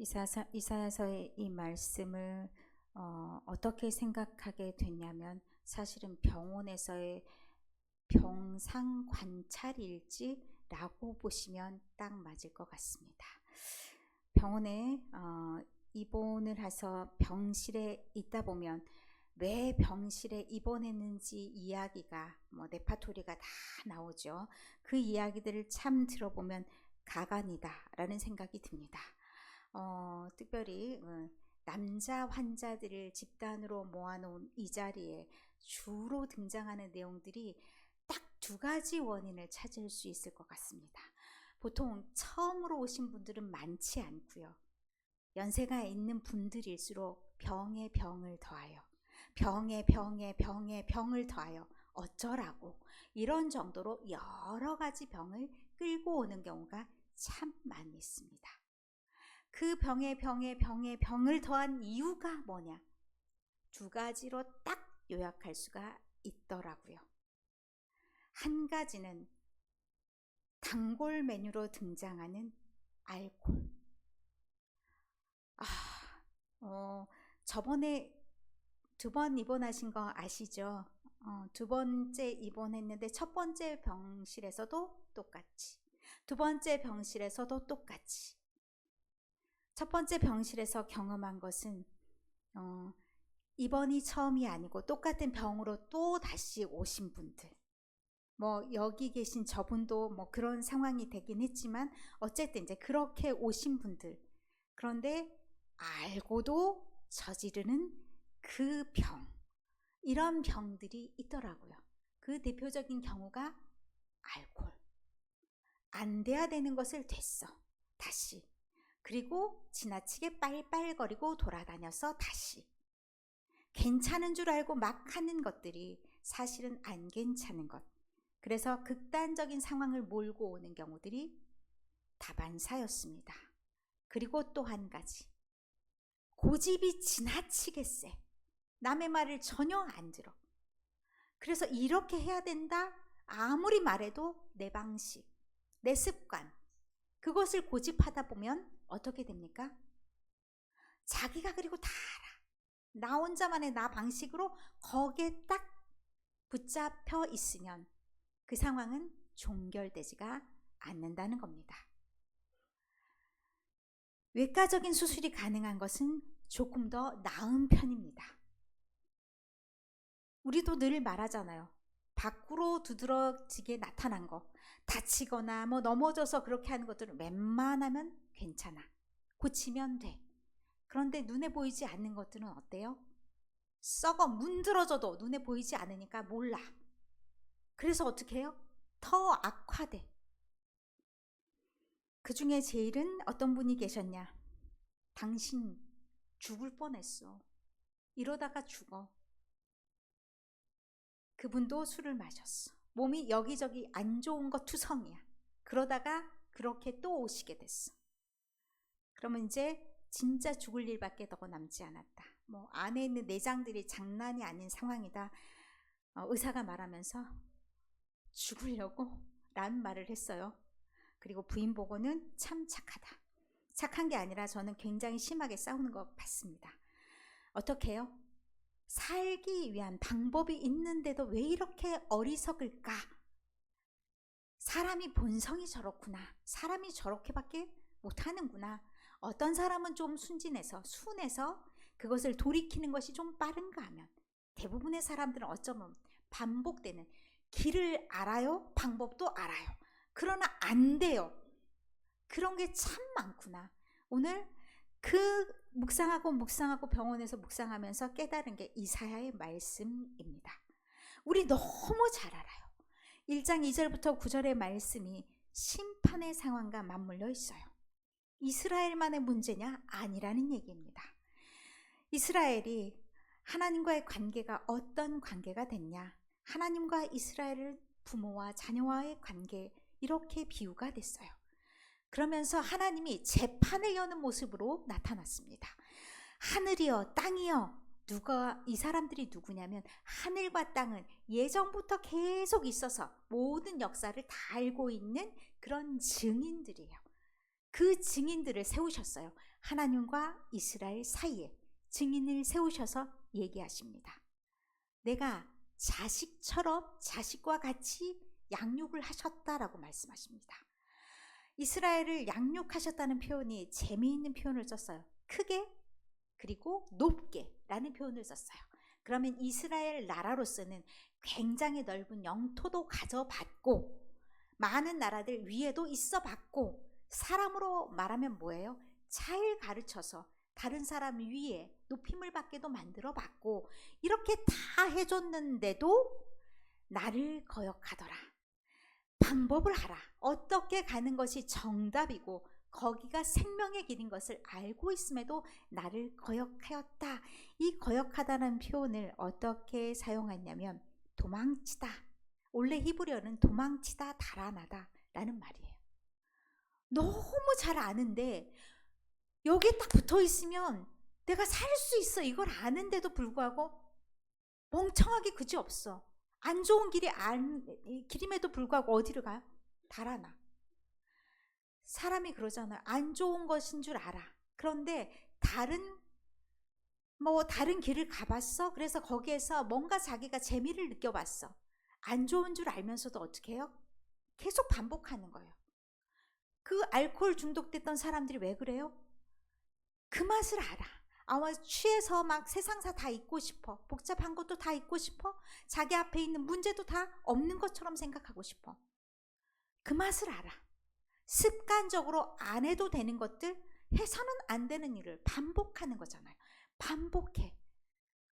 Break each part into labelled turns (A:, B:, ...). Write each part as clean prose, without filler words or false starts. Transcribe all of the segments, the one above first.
A: 이사야서의 이 말씀을 어떻게 생각하게 됐냐면, 사실은 병원에서의 병상 관찰일지라고 보시면 딱 맞을 것 같습니다. 병원에 입원을 해서 병실에 있다 보면 왜 병실에 입원했는지 이야기가 레파토리가 다 나오죠. 그 이야기들을 참 들어보면 가관이다라는 생각이 듭니다. 특별히 남자 환자들을 집단으로 모아놓은 이 자리에 주로 등장하는 내용들이 딱 두 가지 원인을 찾을 수 있을 것 같습니다. 보통 처음으로 오신 분들은 많지 않고요. 연세가 있는 분들일수록 병에 병을 더하여, 병에 병을 더하여 어쩌라고, 이런 정도로 여러 가지 병을 끌고 오는 경우가 참 많이 있습니다. 그 병에 병을 더한 이유가 뭐냐? 두 가지로 딱 요약할 수가 있더라고요. 한 가지는 단골 메뉴로 등장하는 알코올. 저번에 2번 입원하신 거 아시죠? 2번째 입원했는데 첫 번째 병실에서도 똑같이, 두 번째 병실에서도 똑같이. 첫 번째 병실에서 경험한 것은 입원이 처음이 아니고 똑같은 병으로 또 다시 오신 분들, 여기 계신 저분도 그런 상황이 되긴 했지만 어쨌든 이제 그렇게 오신 분들, 그런데 알고도 저지르는 그 병, 이런 병들이 있더라고요. 그 대표적인 경우가 알코올. 안 돼야 되는 것을 됐어, 다시. 그리고 지나치게 빨빨거리고 돌아다녀서 다시. 괜찮은 줄 알고 막 하는 것들이 사실은 안 괜찮은 것. 그래서 극단적인 상황을 몰고 오는 경우들이 다반사였습니다. 그리고 또 한 가지, 고집이 지나치게 세. 남의 말을 전혀 안 들어. 그래서 이렇게 해야 된다, 아무리 말해도 내 방식, 내 습관, 그것을 고집하다 보면 어떻게 됩니까? 자기가 그리고 다 알아. 나 혼자만의 나 방식으로 거기에 딱 붙잡혀 있으면 그 상황은 종결되지가 않는다는 겁니다. 외과적인 수술이 가능한 것은 조금 더 나은 편입니다. 우리도 늘 말하잖아요. 밖으로 두드러지게 나타난 거, 다치거나 넘어져서 그렇게 하는 것들은 웬만하면 괜찮아. 고치면 돼. 그런데 눈에 보이지 않는 것들은 어때요? 썩어 문드러져도 눈에 보이지 않으니까 몰라. 그래서 어떻게 해요? 더 악화돼. 그 중에 제일은 어떤 분이 계셨냐? 당신 죽을 뻔했어. 이러다가 죽어. 그분도 술을 마셨어. 몸이 여기저기 안 좋은 거 투성이야. 그러다가 그렇게 또 오시게 됐어. 그러면 이제 진짜 죽을 일밖에 더 남지 않았다. 안에 있는 내장들이 장난이 아닌 상황이다. 의사가 말하면서 죽으려고? 라는 말을 했어요. 그리고 부인 보고는 참 착하다. 착한 게 아니라 저는 굉장히 심하게 싸우는 것 같습니다. 어떻게 해요? 살기 위한 방법이 있는데도 왜 이렇게 어리석을까? 사람이 본성이 저렇구나. 사람이 저렇게밖에 못하는구나. 어떤 사람은 좀 순진해서 순해서 그것을 돌이키는 것이 좀 빠른가 하면, 대부분의 사람들은 어쩌면 반복되는, 길을 알아요, 방법도 알아요. 그러나 안 돼요. 그런 게 참 많구나. 오늘 그 묵상하고 병원에서 묵상하면서 깨달은 게 이사야의 말씀입니다. 우리 너무 잘 알아요. 1장 2절부터 9절의 말씀이 심판의 상황과 맞물려 있어요. 이스라엘만의 문제냐? 아니라는 얘기입니다. 이스라엘이 하나님과의 관계가 어떤 관계가 됐냐? 하나님과 이스라엘은 부모와 자녀와의 관계, 이렇게 비유가 됐어요. 그러면서 하나님이 재판을 여는 모습으로 나타났습니다. 하늘이여 땅이여, 이 사람들이 누구냐면 하늘과 땅은 예전부터 계속 있어서 모든 역사를 다 알고 있는 그런 증인들이에요. 그 증인들을 세우셨어요. 하나님과 이스라엘 사이에 증인을 세우셔서 얘기하십니다. 내가 자식과 같이 양육을 하셨다라고 말씀하십니다. 이스라엘을 양육하셨다는 표현이 재미있는 표현을 썼어요. 크게 그리고 높게 라는 표현을 썼어요. 그러면 이스라엘 나라로서는 굉장히 넓은 영토도 가져봤고 많은 나라들 위에도 있어 봤고, 사람으로 말하면 뭐예요? 잘 가르쳐서 다른 사람 위에 높임을 받게도 만들어 봤고, 이렇게 다 해줬는데도 나를 거역하더라. 방법을 하라. 어떻게 가는 것이 정답이고 거기가 생명의 길인 것을 알고 있음에도 나를 거역하였다. 이 거역하다는 표현을 어떻게 사용했냐면 도망치다. 원래 히브리어는 도망치다, 달아나다 라는 말이에요. 너무 잘 아는데 여기에 딱 붙어 있으면 내가 살 수 있어, 이걸 아는데도 불구하고 멍청하게 그지없어. 안 좋은 길임에도 불구하고 어디를 가요? 달아나. 사람이 그러잖아요. 안 좋은 것인 줄 알아. 그런데 다른 길을 가봤어. 그래서 거기에서 뭔가 자기가 재미를 느껴봤어. 안 좋은 줄 알면서도 어떻게 해요? 계속 반복하는 거예요. 그 알코올 중독됐던 사람들이 왜 그래요? 그 맛을 알아. 아마 취해서 막 세상사 다 잊고 싶어. 복잡한 것도 다 잊고 싶어. 자기 앞에 있는 문제도 다 없는 것처럼 생각하고 싶어. 그 맛을 알아. 습관적으로 안 해도 되는 것들, 해서는 안 되는 일을 반복하는 거잖아요. 반복해.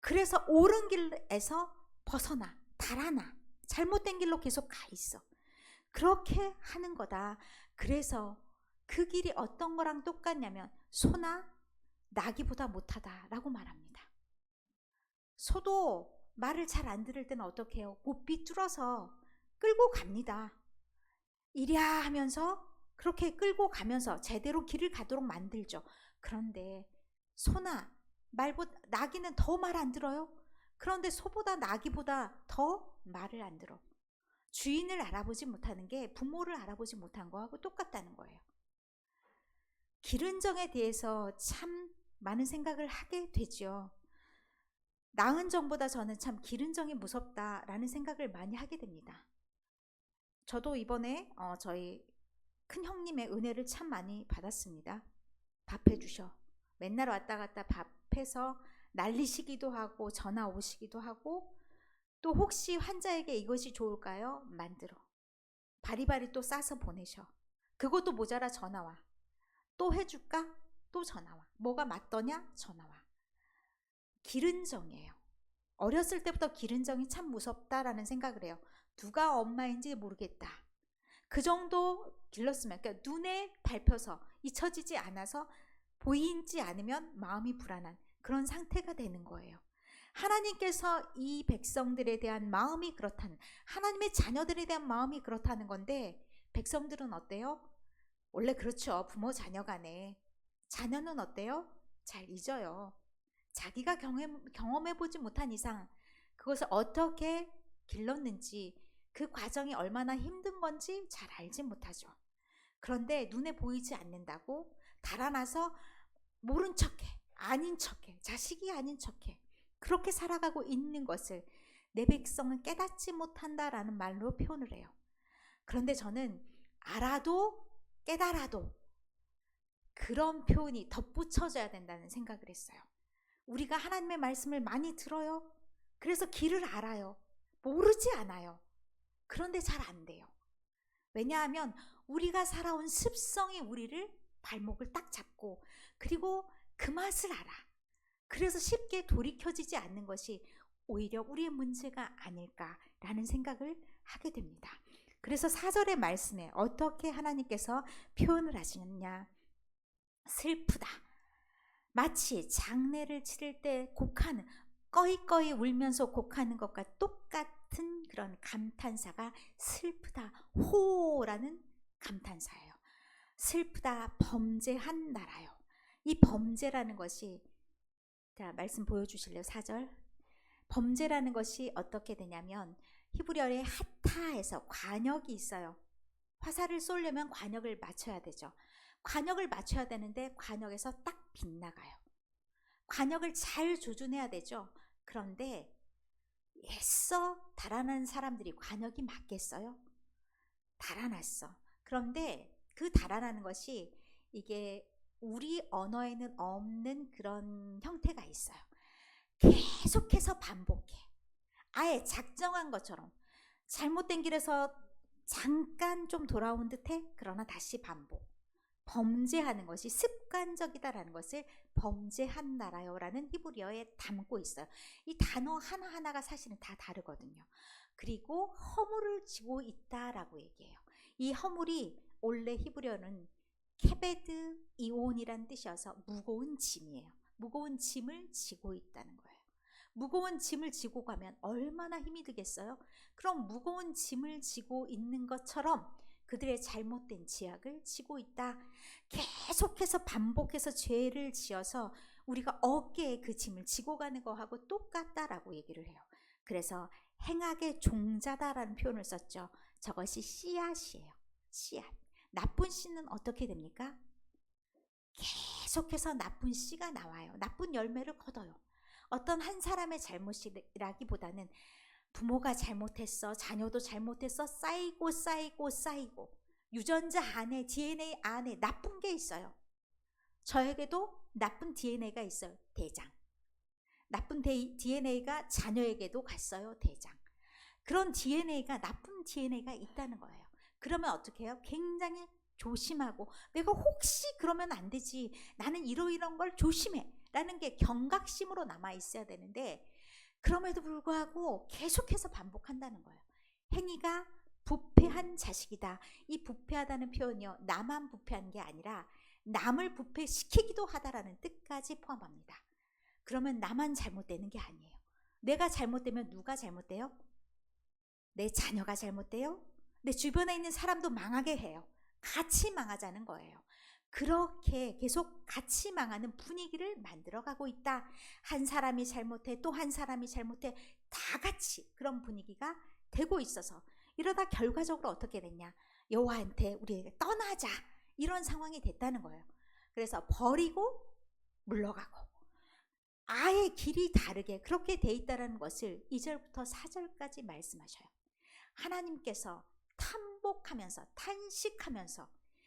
A: 그래서 옳은 길에서 벗어나, 달아나. 잘못된 길로 계속 가 있어. 그렇게 하는 거다. 그래서 그 길이 어떤 거랑 똑같냐면 소나 나귀보다 못하다라고 말합니다. 소도 말을 잘 안 들을 때는 어떻게 해요? 곱비 뚫어서 끌고 갑니다. 이랴 하면서 그렇게 끌고 가면서 제대로 길을 가도록 만들죠. 그런데 소나 나귀는 더 말 안 들어요. 그런데 소보다 나귀보다 더 말을 안 들어. 주인을 알아보지 못하는 게 부모를 알아보지 못한 거하고 똑같다는 거예요. 기른정에 대해서 참 많은 생각을 하게 되죠. 나은 정보다 저는 참 기른정이 무섭다라는 생각을 많이 하게 됩니다. 저도 이번에 저희 큰 형님의 은혜를 참 많이 받았습니다. 밥해 주셔. 맨날 왔다 갔다 밥해서 날리시기도 하고 전화 오시기도 하고, 또 혹시 환자에게 이것이 좋을까요? 만들어. 바리바리 또 싸서 보내셔. 그것도 모자라 전화 와. 또 해줄까? 또 전화 와. 뭐가 맞더냐? 전화 와. 기른정이에요. 어렸을 때부터 기른정이 참 무섭다라는 생각을 해요. 누가 엄마인지 모르겠다. 그 정도 길렀으면, 그러니까 눈에 밟혀서 잊혀지지 않아서 보이지 않으면 마음이 불안한 그런 상태가 되는 거예요. 하나님께서 이 백성들에 대한 마음이 그렇다는, 하나님의 자녀들에 대한 마음이 그렇다는 건데, 백성들은 어때요? 원래 그렇죠. 부모 자녀 간에. 자녀는 어때요? 잘 잊어요. 자기가 경험해보지 못한 이상 그것을 어떻게 길렀는지, 그 과정이 얼마나 힘든 건지 잘 알지 못하죠. 그런데 눈에 보이지 않는다고 달아나서 모른 척해, 아닌 척해, 자식이 아닌 척해, 그렇게 살아가고 있는 것을 내 백성은 깨닫지 못한다라는 말로 표현을 해요. 그런데 저는 알아도 깨달아도 그런 표현이 덧붙여져야 된다는 생각을 했어요. 우리가 하나님의 말씀을 많이 들어요. 그래서 길을 알아요. 모르지 않아요. 그런데 잘 안 돼요. 왜냐하면 우리가 살아온 습성이 우리를 발목을 딱 잡고, 그리고 그 맛을 알아. 그래서 쉽게 돌이켜지지 않는 것이 오히려 우리의 문제가 아닐까라는 생각을 하게 됩니다. 그래서 4절의 말씀에 어떻게 하나님께서 표현을 하시느냐. 슬프다. 마치 장례를 치를 때 곡하는, 꺼이꺼이 울면서 곡하는 것과 똑같은 그런 감탄사가 슬프다, 호라는 감탄사예요. 슬프다, 범죄한 나라요. 이 범죄라는 것이, 자, 말씀 보여주실래요? 4절. 범죄라는 것이 어떻게 되냐면, 히브리어의 하타에서 관역이 있어요. 화살을 쏘려면 관역을 맞춰야 되죠. 관역을 맞춰야 되는데 관역에서 딱 빗나가요. 관역을 잘 조준해야 되죠. 그런데 애써 달아나는 사람들이 관역이 맞겠어요? 달아났어. 그런데 그 달아나는 것이 이게 우리 언어에는 없는 그런 형태가 있어요. 계속해서 반복해. 아예 작정한 것처럼 잘못된 길에서 잠깐 좀 돌아온 듯해. 그러나 다시 반복. 범죄하는 것이 습관적이다라는 것을 범죄한나라요 라는 히브리어에 담고 있어요. 이 단어 하나하나가 사실은 다 다르거든요. 그리고 허물을 지고 있다라고 얘기해요. 이 허물이 원래 히브리어는 케베드 이온이란 뜻이어서 무거운 짐이에요. 무거운 짐을 지고 있다는 거예요. 무거운 짐을 지고 가면 얼마나 힘이 들겠어요? 그럼 무거운 짐을 지고 있는 것처럼 그들의 잘못된 지약을 지고 있다. 계속해서 반복해서 죄를 지어서 우리가 어깨에 그 짐을 지고 가는 거하고 똑같다라고 얘기를 해요. 그래서 행악의 종자다라는 표현을 썼죠. 저것이 씨앗이에요. 씨앗. 나쁜 씨는 어떻게 됩니까? 계속해서 나쁜 씨가 나와요. 나쁜 열매를 거둬요. 어떤 한 사람의 잘못이라기보다는 부모가 잘못했어, 자녀도 잘못했어, 쌓이고 유전자 안에, DNA 안에 나쁜 게 있어요. 저에게도 나쁜 DNA가 있어요. 대장. 나쁜 DNA가 자녀에게도 갔어요. 대장. 그런 DNA가, 나쁜 DNA가 있다는 거예요. 그러면 어떻게 해요? 굉장히 조심하고, 내가 혹시 그러면 안 되지, 나는 이런 걸 조심해 라는 게 경각심으로 남아 있어야 되는데, 그럼에도 불구하고 계속해서 반복한다는 거예요. 행위가 부패한 자식이다. 이 부패하다는 표현이요, 나만 부패한 게 아니라 남을 부패시키기도 하다라는 뜻까지 포함합니다. 그러면 나만 잘못되는 게 아니에요. 내가 잘못되면 누가 잘못돼요? 내 자녀가 잘못돼요? 내 주변에 있는 사람도 망하게 해요. 같이 망하자는 거예요. 그렇게 계속 같이 망하는 분위기를 만들어가고 있다. 한 사람이 잘못해, 또 한 사람이 잘못해, 다 같이 그런 분위기가 되고 있어서, 이러다 결과적으로 어떻게 됐냐, 여호와한테 우리에게 떠나자, 이런 상황이 됐다는 거예요. 그래서 버리고 물러가고 아예 길이 다르게 그렇게 돼 있다는 것을 2절부터 4절까지 말씀하셔요. 하나님께서 탐복하면서 탄식하면서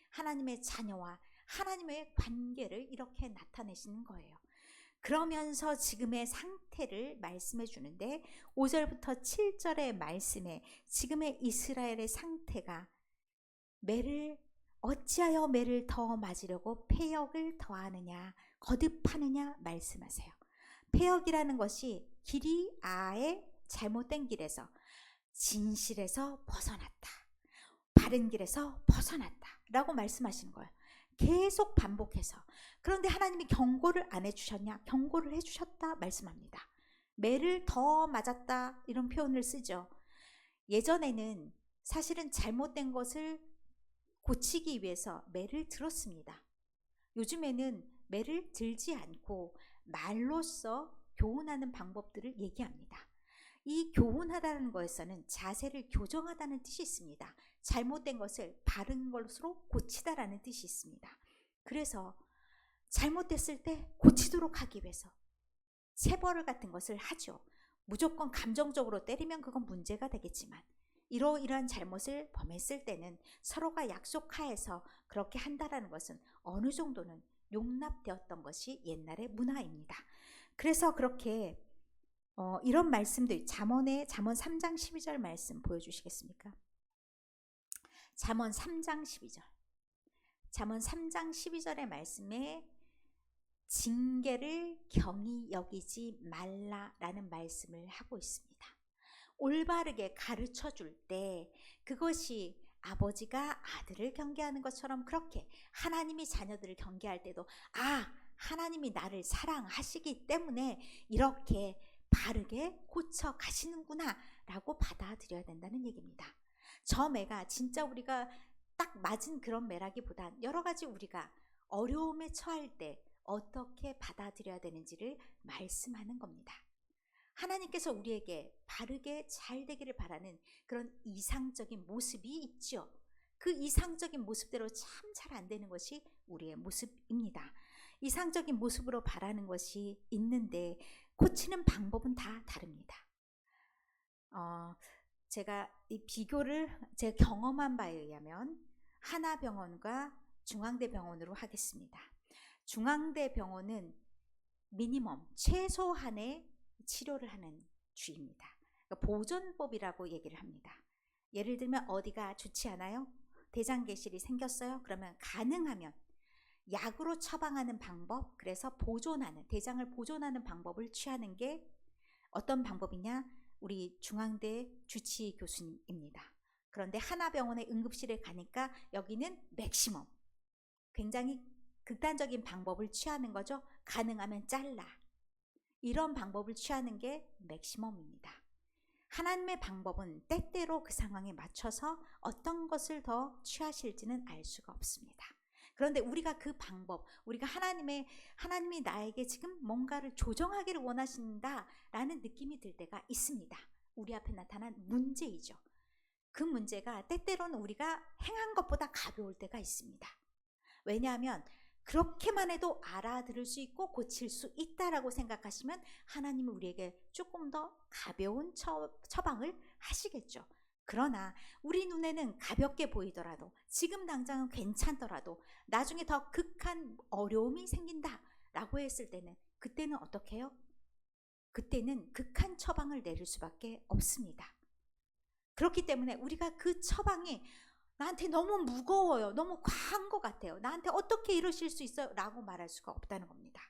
A: 하나님의 자녀와 하나님의 관계를 이렇게 나타내시는 거예요. 그러면서 지금의 상태를 말씀해 주는데, 5절부터 7절의 말씀에 지금의 이스라엘의 상태가, 어찌하여 매를 더 맞으려고 패역을 더하느냐, 거듭하느냐 말씀하세요. 패역이라는 것이 길이 아예 잘못된 길에서, 진실에서 벗어났다, 바른 길에서 벗어났다 라고 말씀하시는 거예요. 계속 반복해서. 그런데 하나님이 경고를 안 해주셨냐? 경고를 해주셨다 말씀합니다. 매를 더 맞았다 이런 표현을 쓰죠. 예전에는 사실은 잘못된 것을 고치기 위해서 매를 들었습니다. 요즘에는 매를 들지 않고 말로써 교훈하는 방법들을 얘기합니다. 이 교훈하다는 것에서는 자세를 교정하다는 뜻이 있습니다. 잘못된 것을 바른 것으로 고치다라는 뜻이 있습니다. 그래서 잘못됐을 때 고치도록 하기 위해서 체벌 같은 것을 하죠. 무조건 감정적으로 때리면 그건 문제가 되겠지만, 이러이러한 잘못을 범했을 때는 서로가 약속하에서 그렇게 한다라는 것은 어느 정도는 용납되었던 것이 옛날의 문화입니다. 그래서 그렇게 이런 말씀들, 잠언 3장 12절 말씀 보여주시겠습니까? 잠언 3장 12절. 잠언 3장 12절의 말씀에 징계를 경히 여기지 말라라는 말씀을 하고 있습니다. 올바르게 가르쳐 줄 때 그것이 아버지가 아들을 경계하는 것처럼, 그렇게 하나님이 자녀들을 경계할 때도, 하나님이 나를 사랑하시기 때문에 이렇게 바르게 고쳐 가시는구나 라고 받아들여야 된다는 얘기입니다. 저 매가 진짜 우리가 딱 맞은 그런 매라기보단 여러 가지 우리가 어려움에 처할 때 어떻게 받아들여야 되는지를 말씀하는 겁니다. 하나님께서 우리에게 바르게 잘 되기를 바라는 그런 이상적인 모습이 있죠. 그 이상적인 모습대로 참 잘 안 되는 것이 우리의 모습입니다. 이상적인 모습으로 바라는 것이 있는데 고치는 방법은 다 다릅니다. 제가 이 비교를 제 경험한 바에 의하면 하나병원과 중앙대병원으로 하겠습니다. 중앙대병원은 미니멈 최소한의 치료를 하는 주입니다. 그러니까 보존법이라고 얘기를 합니다. 예를 들면 어디가 좋지 않아요? 대장계실이 생겼어요? 그러면 가능하면 약으로 처방하는 방법, 그래서 보존하는, 대장을 보존하는 방법을 취하는 게 어떤 방법이냐? 우리 중앙대 주치 교수님입니다. 그런데 하나병원의 응급실에 가니까 여기는 맥시멈, 굉장히 극단적인 방법을 취하는 거죠. 가능하면 잘라. 이런 방법을 취하는 게 맥시멈입니다. 하나님의 방법은 때때로 그 상황에 맞춰서 어떤 것을 더 취하실지는 알 수가 없습니다. 그런데 우리가 그 방법, 우리가 하나님이 나에게 지금 뭔가를 조정하기를 원하신다라는 느낌이 들 때가 있습니다. 우리 앞에 나타난 문제이죠. 그 문제가 때때로는 우리가 행한 것보다 가벼울 때가 있습니다. 왜냐하면 그렇게만 해도 알아들을 수 있고 고칠 수 있다라고 생각하시면 하나님은 우리에게 조금 더 가벼운 처방을 하시겠죠. 그러나 우리 눈에는 가볍게 보이더라도, 지금 당장은 괜찮더라도 나중에 더 극한 어려움이 생긴다라고 했을 때는, 그때는 어떻게 해요? 그때는 극한 처방을 내릴 수밖에 없습니다. 그렇기 때문에 우리가 그 처방이 나한테 너무 무거워요, 너무 과한 것 같아요, 나한테 어떻게 이러실 수 있어요? 라고 말할 수가 없다는 겁니다.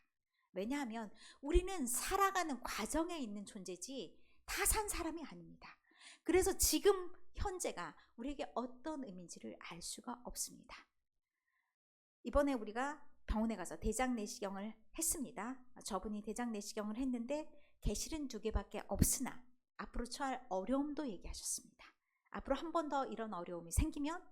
A: 왜냐하면 우리는 살아가는 과정에 있는 존재지 다 산 사람이 아닙니다. 그래서 지금 현재가 우리에게 어떤 의미인지를 알 수가 없습니다. 이번에 우리가 병원에 가서 대장 내시경을 했습니다. 저분이 대장 내시경을 했는데 개실은 2개밖에 없으나 앞으로 처할 어려움도 얘기하셨습니다. 앞으로 한 번 더 이런 어려움이 생기면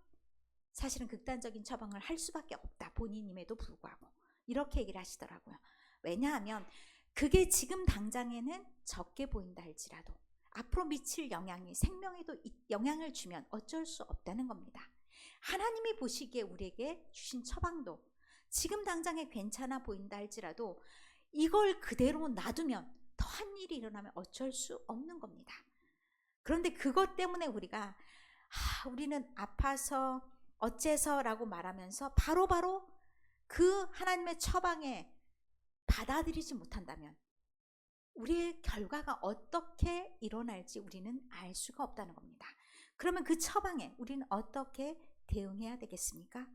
A: 사실은 극단적인 처방을 할 수밖에 없다, 본인임에도 불구하고 이렇게 얘기를 하시더라고요. 왜냐하면 그게 지금 당장에는 적게 보인다 할지라도 앞으로 미칠 영향이 생명에도 영향을 주면 어쩔 수 없다는 겁니다. 하나님이 보시기에 우리에게 주신 처방도 지금 당장에 괜찮아 보인다 할지라도 이걸 그대로 놔두면 더한 일이 일어나면 어쩔 수 없는 겁니다. 그런데 그것 때문에 우리는 아파서 어째서라고 말하면서 바로바로 그 하나님의 처방에 받아들이지 못한다면 우리의 결과가 어떻게 일어날지 우리는 알 수가 없다는 겁니다. 그러면 그 처방에 우리는 어떻게 대응해야 되겠습니까?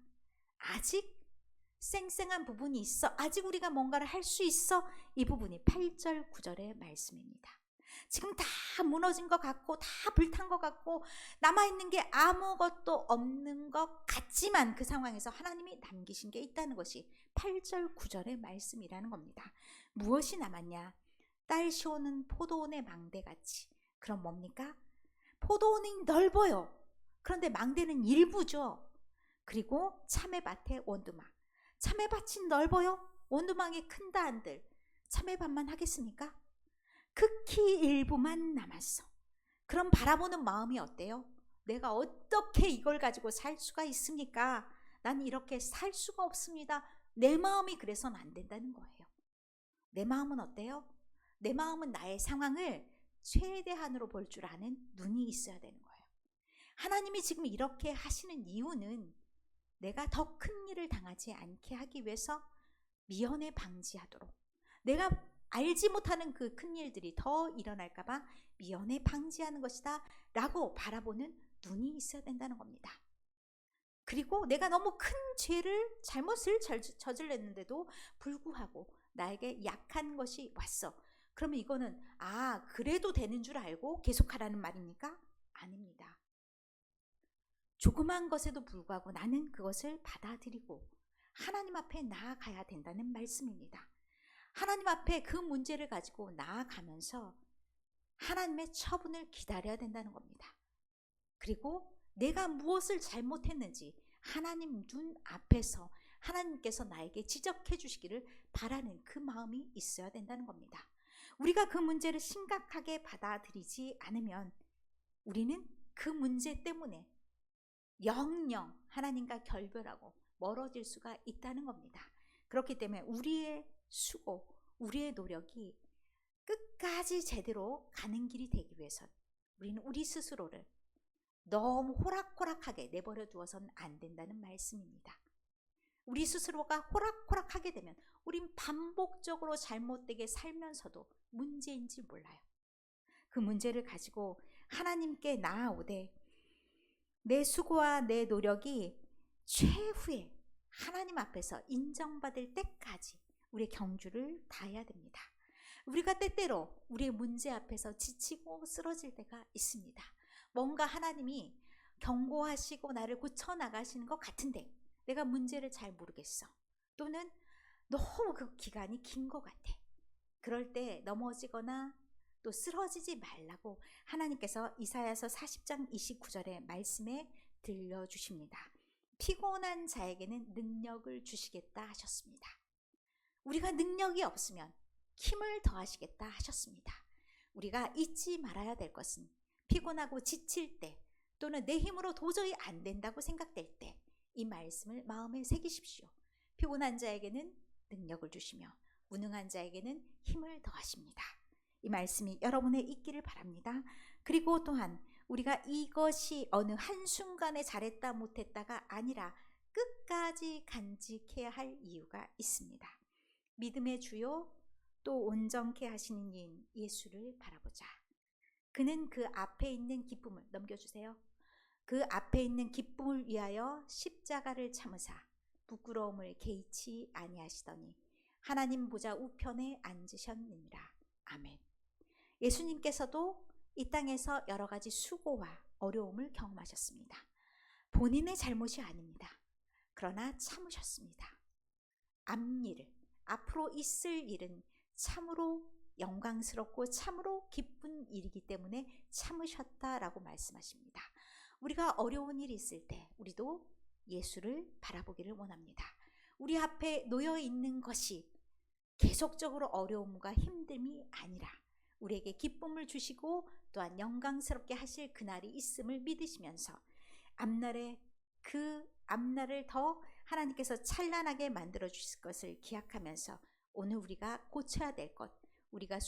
A: 아직 쌩쌩한 부분이 있어, 아직 우리가 뭔가를 할 수 있어, 이 부분이 8절 9절의 말씀입니다. 지금 다 무너진 것 같고 다 불탄 것 같고 남아있는 게 아무것도 없는 것 같지만 그 상황에서 하나님이 남기신 게 있다는 것이 8절 9절의 말씀이라는 겁니다. 무엇이 남았냐? 딸 시오는 포도원의 망대같이. 그럼 뭡니까? 포도원이 넓어요. 그런데 망대는 일부죠. 그리고 참외밭의 원두막. 참외밭이 넓어요. 원두막이 큰다 한들 참외밭만 하겠습니까? 극히 일부만 남았어. 그럼 바라보는 마음이 어때요? 내가 어떻게 이걸 가지고 살 수가 있습니까? 난 이렇게 살 수가 없습니다. 내 마음이 그래서는 안 된다는 거예요. 내 마음은 어때요? 내 마음은 나의 상황을 최대한으로 볼 줄 아는 눈이 있어야 되는 거예요. 하나님이 지금 이렇게 하시는 이유는 내가 더 큰 일을 당하지 않게 하기 위해서 미연에 방지하도록, 내가 알지 못하는 그 큰 일들이 더 일어날까봐 미연에 방지하는 것이다 라고 바라보는 눈이 있어야 된다는 겁니다. 그리고 내가 너무 큰 잘못을 저질렀는데도 불구하고 나에게 약한 것이 왔어. 그러면 이거는 그래도 되는 줄 알고 계속하라는 말입니까? 아닙니다. 조그만 것에도 불구하고 나는 그것을 받아들이고 하나님 앞에 나아가야 된다는 말씀입니다. 하나님 앞에 그 문제를 가지고 나아가면서 하나님의 처분을 기다려야 된다는 겁니다. 그리고 내가 무엇을 잘못했는지 하나님 눈 앞에서 하나님께서 나에게 지적해 주시기를 바라는 그 마음이 있어야 된다는 겁니다. 우리가 그 문제를 심각하게 받아들이지 않으면 우리는 그 문제 때문에 영영 하나님과 결별하고 멀어질 수가 있다는 겁니다. 그렇기 때문에 우리의 수고, 우리의 노력이 끝까지 제대로 가는 길이 되기 위해선 우리는 우리 스스로를 너무 호락호락하게 내버려 두어서는 안 된다는 말씀입니다. 우리 스스로가 호락호락하게 되면 우린 반복적으로 잘못되게 살면서도 문제인지 몰라요. 그 문제를 가지고 하나님께 나아오되 내 수고와 내 노력이 최후에 하나님 앞에서 인정받을 때까지 우리의 경주를 다해야 됩니다. 우리가 때때로 우리의 문제 앞에서 지치고 쓰러질 때가 있습니다. 뭔가 하나님이 경고하시고 나를 고쳐나가시는 것 같은데 내가 문제를 잘 모르겠어. 또는 너무 그 기간이 긴 것 같아. 그럴 때 넘어지거나 또 쓰러지지 말라고 하나님께서 이사야서 40장 29절의 말씀에 들려주십니다. 피곤한 자에게는 능력을 주시겠다 하셨습니다. 우리가 능력이 없으면 힘을 더하시겠다 하셨습니다. 우리가 잊지 말아야 될 것은 피곤하고 지칠 때 또는 내 힘으로 도저히 안 된다고 생각될 때 이 말씀을 마음에 새기십시오. 피곤한 자에게는 능력을 주시며 무능한 자에게는 힘을 더하십니다. 이 말씀이 여러분의 있기를 바랍니다. 그리고 또한 우리가 이것이 어느 한순간에 잘했다 못했다가 아니라 끝까지 간직해야 할 이유가 있습니다. 믿음의 주요 또 온전케 하시는 이인 예수를 바라보자. 그는 그 앞에 있는 기쁨을 넘겨주세요. 그 앞에 있는 기쁨을 위하여 십자가를 참으사 부끄러움을 개의치 아니하시더니 하나님 보좌 우편에 앉으셨느니라. 아멘. 예수님께서도 이 땅에서 여러 가지 수고와 어려움을 경험하셨습니다. 본인의 잘못이 아닙니다. 그러나 참으셨습니다. 앞으로 있을 일은 참으로 영광스럽고 참으로 기쁜 일이기 때문에 참으셨다라고 말씀하십니다. 우리가 어려운 일이 있을 때 우리도 예수를 바라보기를 원합니다. 우리 앞에 놓여 있는 것이 계속적으로 어려움과 힘듦이 아니라 우리에게 기쁨을 주시고 또한 영광스럽게 하실 그날이 있음을 믿으시면서 앞날에 그 앞날을 더 하나님께서 찬란하게 만들어 주실 것을 기약하면서 오늘 우리가 고쳐야 될 것, 우리가